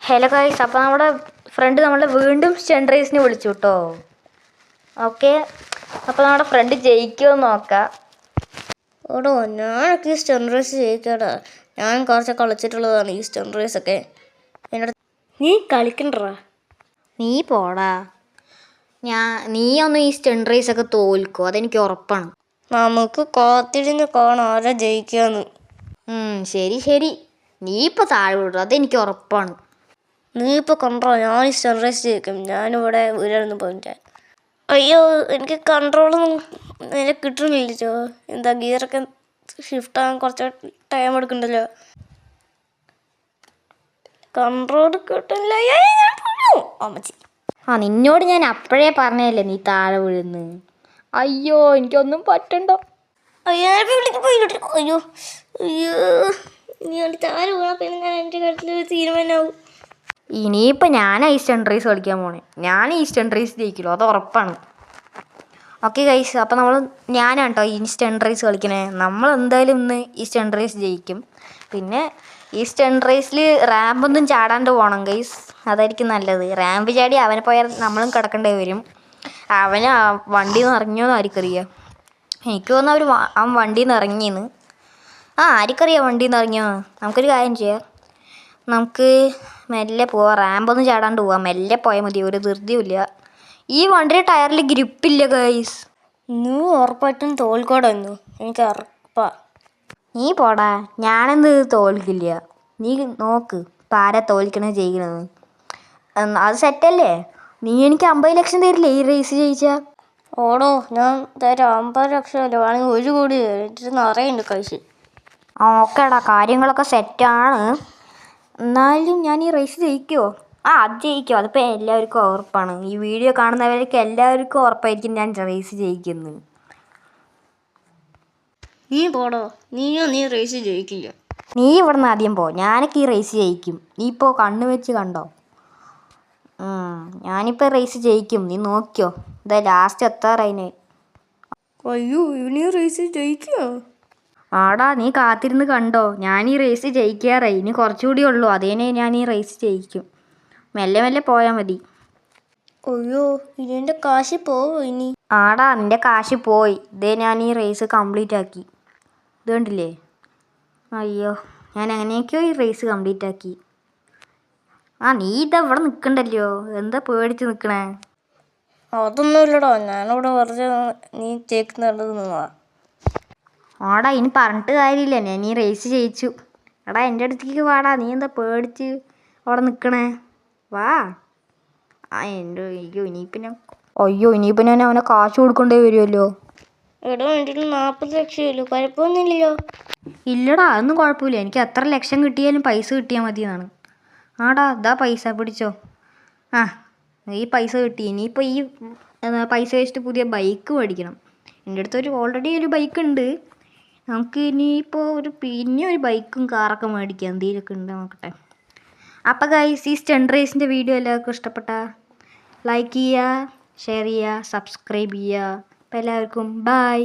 Hello guys, അപ്പോൾ നമ്മുടെ front നമ്മളെ വീണ്ടും സ്റ്റണ്ട് റേസിന് വിളിച്ചു കേട്ടോ. ഓക്കെ, അപ്പോൾ നമ്മുടെ ഫ്രണ്ട് ജയിക്കുമെന്ന് നോക്കാം. ഓടോ, ഞാനൊക്കെ ഈ സ്റ്റണ്ട് റേസ് ജയിക്കാടാ. ഞാൻ കുറച്ച് കളിച്ചിട്ടുള്ളതാണ് ഈ സ്റ്റണ്ട് റേസ് ഒക്കെ. നീ കളിക്കണ്ടടാ. നീ പോടാ. നീയൊന്നും ഈ സ്റ്റണ്ട് റേസ് ഒക്കെ തോൽക്കും, അതെനിക്ക് ഉറപ്പാണ്. നമുക്ക് കാത്തിരുന്ന് കാണാം ആരാ ജയിക്കാന്ന്. ശരി ശരി, നീ ഇപ്പോൾ താഴെ വിടും, അതെനിക്ക് ഉറപ്പാണ്. നീ ഇപ്പോൾ കണ്ടോ, ഞാൻ ഈ സ്റ്റണ്ട് റേസ് ജയിക്കും. ഞാനിവിടെ വീഴാനൊന്നും പോയില്ല. അയ്യോ, എനിക്ക് കൺട്രോളൊന്നും നേരെ കിട്ടുന്നില്ലല്ലോ. എന്താ ഗിയറൊക്കെ ഷിഫ്റ്റ് ആകാൻ കുറച്ച് ടൈം എടുക്കണ്ടല്ലോ. കൺട്രോൾ കിട്ടില്ല. അമ്മച്ചി, നിന്നോട് ഞാൻ അപ്പോഴേ പറഞ്ഞതല്ലേ നീ താഴെ വീഴുന്നു. അയ്യോ, എനിക്കൊന്നും പറ്റണ്ടോ. അയ്യോ അയ്യോ അയ്യോ, ഇനി താഴെ വീണാൽ പിന്നെ ഞാൻ എൻ്റെ കാര്യത്തിൽ തീരുമാനമാവും. ഇനിയിപ്പോൾ ഞാനാ ഈ സ്റ്റണ്ട് റേസ് കളിക്കാൻ പോണേ. ഞാൻ ഈ സ്റ്റണ്ട് റേസ് ജയിക്കുള്ളൂ, അത് ഉറപ്പാണ്. ഓക്കെ ഗൈസ്, അപ്പോൾ ഞാനാണ് കേട്ടോ ഈ സ്റ്റണ്ട് റേസ് കളിക്കണേ. നമ്മൾ എന്തായാലും ഇന്ന് ഈ സ്റ്റണ്ട് റേസ് ജയിക്കും. പിന്നെ ഈ സ്റ്റണ്ട് റേസിൽ റാമ്പൊന്നും ചാടാണ്ട് പോകണം ഗൈസ്, അതായിരിക്കും നല്ലത്. റാമ്പ് ചാടി അവനെ പോയാൽ നമ്മളും കിടക്കേണ്ടി വരും. അവന് വണ്ടിയിൽ നിന്ന് ഇറങ്ങിയോന്ന് ആർക്കറിയാം. എനിക്ക് തോന്നുന്നു അവൻ വണ്ടിയിൽ നിന്ന് ഇറങ്ങിയെന്ന്. ആർക്കറിയാം വണ്ടിയിൽ നിന്ന് ഇറങ്ങിയോ. നമുക്കൊരു കാര്യം ചെയ്യാം, നമുക്ക് മെല്ലെ പോവാം. റാമ്പൊന്നും ചാടാണ്ട് പോവാം, മെല്ലെ പോയാൽ മതി, ഒരു ധൃതിയുമില്ല. ഈ വണ്ടിയുടെ ടയറിൽ ഗ്രിപ്പില്ല ഗൈസ്. നീ ഉറപ്പായിട്ടും തോൽക്കോടായിരുന്നു, എനിക്ക് ഉറപ്പാ. നീ പോടാ, ഞാനെന്ത് തോൽക്കില്ല. നീ നോക്ക് ഇപ്പം ആരാ തോൽക്കണത് ജയിക്കണത്. അത് സെറ്റല്ലേ. നീ എനിക്ക് 50 ലക്ഷം തരില്ലേ ഈ റേസ് ജയിച്ചാൽ? ഓടോ, ഞാൻ തരാം. 50 ലക്ഷം അല്ലേ, വേണമെങ്കിൽ 1 കോടി നിറയുണ്ട് കഴിച്ച്. ഓക്കേടാ, കാര്യങ്ങളൊക്കെ സെറ്റാണ്. എന്നാലും ഞാൻ ഈ റേസ് ജയിക്കുമോ? അത് ജയിക്കുമോ, അതിപ്പോൾ എല്ലാവർക്കും ഉറപ്പാണ്. ഈ വീഡിയോ കാണുന്നവർക്ക് എല്ലാവർക്കും ഉറപ്പായിരിക്കും ഞാൻ റേസ് ജയിക്കുന്നത്. നീ പോടോ, നീ റേസ് ജയിക്കില്ല. നീ ഇവിടെ നിന്ന് ആദ്യം പോ, ഞാനൊക്കെ ഈ റേസ് ജയിക്കും. നീ ഇപ്പോൾ കണ്ണ് വെച്ച് കണ്ടോ. ഞാനിപ്പോൾ റേസ് ജയിക്കും, നീ നോക്കിയോ. ഇതാ ലാസ്റ്റ് എത്താറായിന്. അയ്യോ, ഇവനീ റേസ് ജയിക്കുമോ? ആടാ, നീ കാത്തിരുന്ന് കണ്ടോ, ഞാൻ ഈ റേസ് ജയിക്കാറായി. ഇനി കുറച്ചുകൂടി ഉള്ളൂ, അതേനെ ഞാൻ ഈ റേസ് ജയിക്കും. മെല്ലെ മെല്ലെ പോയാൽ മതി. അയ്യോ, ഇതിൻ്റെ കാശ് പോവോ ഇനി? ആടാ, നിൻ്റെ കാശ് പോയി. ഇതേ ഞാൻ ഈ റേസ് കംപ്ലീറ്റ് ആക്കി. ഇത് കണ്ടില്ലേ. അയ്യോ, ഞാൻ എങ്ങനെയൊക്കെയോ ഈ റേസ് കംപ്ലീറ്റ് ആക്കി. നീ ഇതെവിടെ നിൽക്കണ്ടല്ലോ, എന്താ പേടിച്ച് നിൽക്കണേ? അതൊന്നുമില്ലടോ, ഞാനിവിടെ വെറുതെ നീ ജയിക്കുന്നുള്ളത് നിന്നതാ. ആടാ, ഇനി പറഞ്ഞിട്ട് കാര്യമില്ല, ഞാൻ ഈ റേസ് ജയിച്ചു. എടാ, എൻ്റെ അടുത്തേക്ക് വാടാ, നീ എന്താ പേടിച്ച് അവിടെ നിൽക്കണേ? വാ. ഇനിയിപ്പോൾ ഞാൻ അവനെ കാശ് കൊടുക്കേണ്ടി വരുമല്ലോ. എടോ, എൻ്റെ 40 ലക്ഷം ഇല്ലല്ലോ, കുഴപ്പമൊന്നുമില്ലല്ലോ. ഇല്ലടാ, അതൊന്നും കുഴപ്പമില്ല. എനിക്ക് എത്ര ലക്ഷം കിട്ടിയാലും പൈസ കിട്ടിയാൽ മതി എന്നാണ്. ആടാ, ഇതാ പൈസ, പിടിച്ചോ. ഈ പൈസ കിട്ടി. ഇനിയിപ്പോൾ ഈ പൈസ വെച്ചിട്ട് പുതിയ ബൈക്ക് മേടിക്കണം. എൻ്റെ അടുത്ത് ഓൾറെഡി ഒരു ബൈക്ക് ഉണ്ട്. നമുക്ക് ഇനിയിപ്പോൾ പിന്നെ ഒരു ബൈക്കും കാറൊക്കെ മേടിക്കാം. എന്തെങ്കിലുമൊക്കെ ഉണ്ട്, നോക്കട്ടെ. അപ്പോൾ ഗൈസ്, ഈ സ്റ്റണ്ട് റേസിൻ്റെ വീഡിയോ എല്ലാവർക്കും ഇഷ്ടപ്പെട്ടാൽ ലൈക്ക് ചെയ്യുക, ഷെയർ ചെയ്യുക, സബ്സ്ക്രൈബ് ചെയ്യുക. അപ്പോൾ എല്ലാവർക്കും ബൈ.